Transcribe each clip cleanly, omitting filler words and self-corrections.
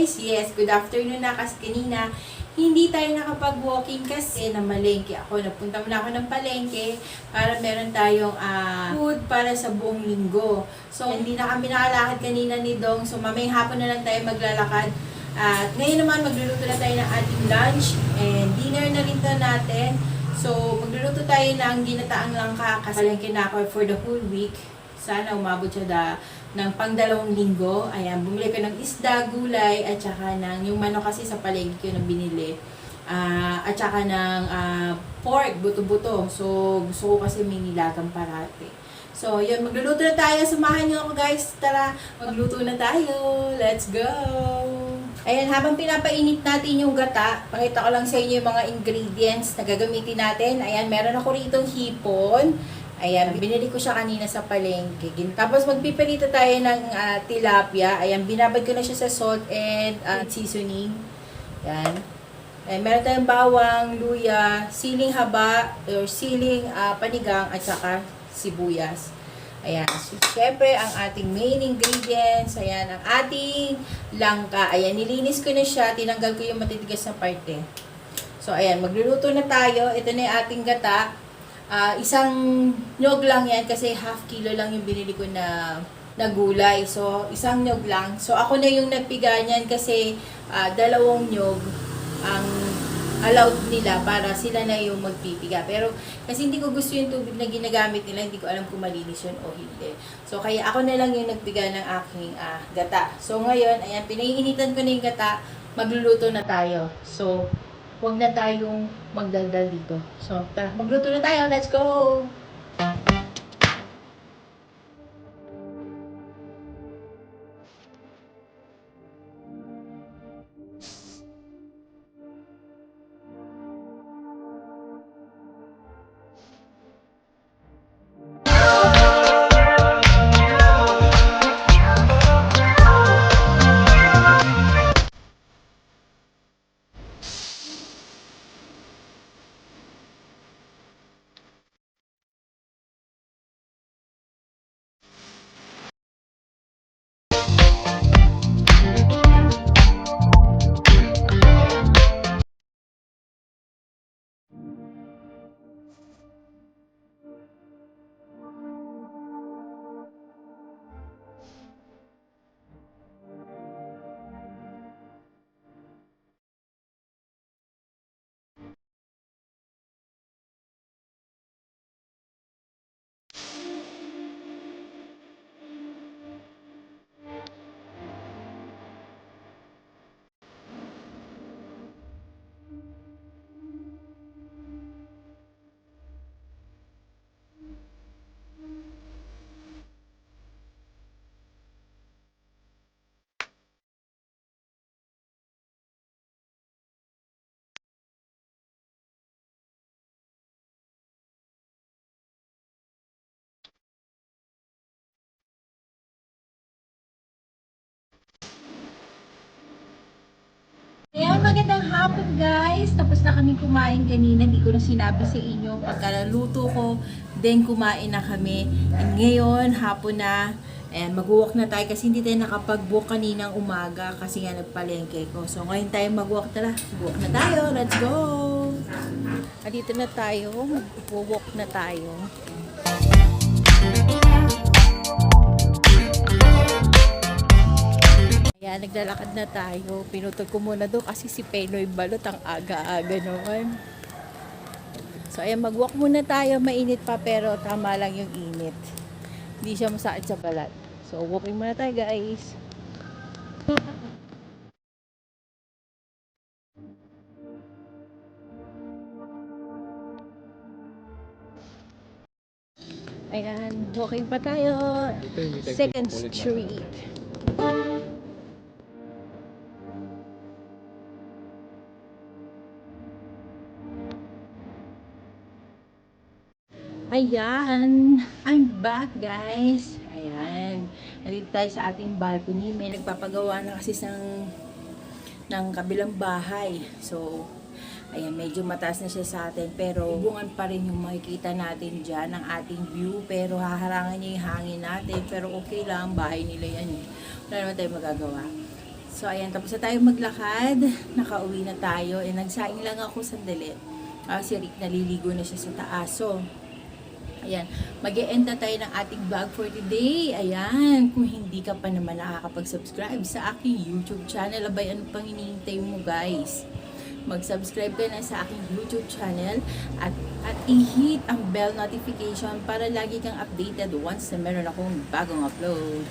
guys! Yes, good afternoon na kasi kanina hindi tayo nakapag-walking kasi namalengke ako. Napunta muna ako ng palengke para meron tayong food para sa buong linggo. So, hindi na kami nakalakad kanina ni Dong. So, mamayang hapon na lang tayo maglalakad. At ngayon naman, magluluto na tayo ng ating lunch and dinner na rin to natin. So, magluluto tayo ng ginataang langka kasi palengke na ako for the whole week. Sana umabot siya ng pang 2 linggo. Ayan, bumili ko ng isda, gulay, at saka ng, yung manok kasi sa palengke ko na binili. At saka ng pork, buto-buto. So, gusto ko kasi may nilagang parati. So, yun, magluluto na tayo. Samahan niyo ako guys. Tara, magluto na tayo. Let's go! Ayan, habang pinapainit natin yung gata, pakita ko lang sa inyo yung mga ingredients na gagamitin natin. Ayan, meron ako rito hipon. Ayan, binili ko siya kanina sa palengke. Tapos magpipirito tayo ng tilapia. Ayan, binabad ko na siya sa salt and seasoning. Ayan. Ayan, meron tayong bawang, luya, siling haba, or siling panigang, at saka sibuyas. Ayan. So, syempre, ang ating main ingredients. Ayan, ang ating langka. Ayan, nilinis ko na siya. Tinanggal ko yung matitigas na parte. So, ayan, magluluto na tayo. Ito na yung ating gata. Isang nyog lang yan kasi half kilo lang yung binili ko na gulay. So, isang nyog lang. So, ako na yung nagpiga niyan kasi 2 nyog ang allowed nila para sila na yung magpipiga. Pero, kasi hindi ko gusto yung tubig na ginagamit nila, hindi ko alam kung malinis yun o hindi. So, kaya ako na lang yung nagpiga ng aking gata. So, ngayon, ayan, pinaiinitan ko na yung gata, magluluto na tayo. So, huwag na tayong magdaldal dito. So, tara, magluto na tayo. Let's go! Ayan, magandang hapon guys. Tapos na kami kumain kanina. Hindi ko na sinabi sa inyo. Pagkaluto ko, then kumain na kami. And ngayon, hapon na. Ayan, mag-walk na tayo kasi hindi tayo nakapag-walk kaninang umaga kasi nga nagpalengke ko. So ngayon tayo mag-walk. Tara, walk na tayo. Let's go! Dito na tayo. Mag-walk na tayo. Ayan, naglalakad na tayo. Pinutol ko muna doon kasi si Penoy Balot ang aga-aga naman. So, ayan, mag-walk muna tayo. Mainit pa pero tama lang yung init. Hindi siya masakit sa balat. So, walking muna tayo guys. Ayan, walking pa tayo. 2nd Street. Ayan, I'm back guys. Ayan, nandito tayo sa ating balcony. May nagpapagawa na kasi ng kabilang bahay. So, ayan, medyo mataas na siya sa atin. Pero, bungan pa rin yung makikita natin dyan ng ating view. Pero, haharangan niya yung hangin natin. Pero, okay lang, bahay nila yan eh. Wala naman tayo magagawa. So, ayan, tapos na tayo maglakad. Nakauwi na tayo. Nagsaing lang ako sandali. Si Rick naliligo na siya sa taas. So, ayan, mag-e-end na tayo ng ating vlog for today. Ayan, kung hindi ka pa naman nakakapag-subscribe sa aking YouTube channel, abay, ano pang hinihintay mo guys? Mag-subscribe ka na sa aking YouTube channel at i-hit ang bell notification para lagi kang updated once na meron akong bagong upload.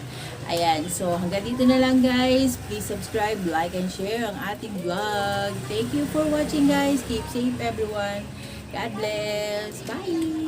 Ayan, so hanggang dito na lang guys. Please subscribe, like, and share ang ating vlog. Thank you for watching guys. Keep safe everyone. God bless. Bye!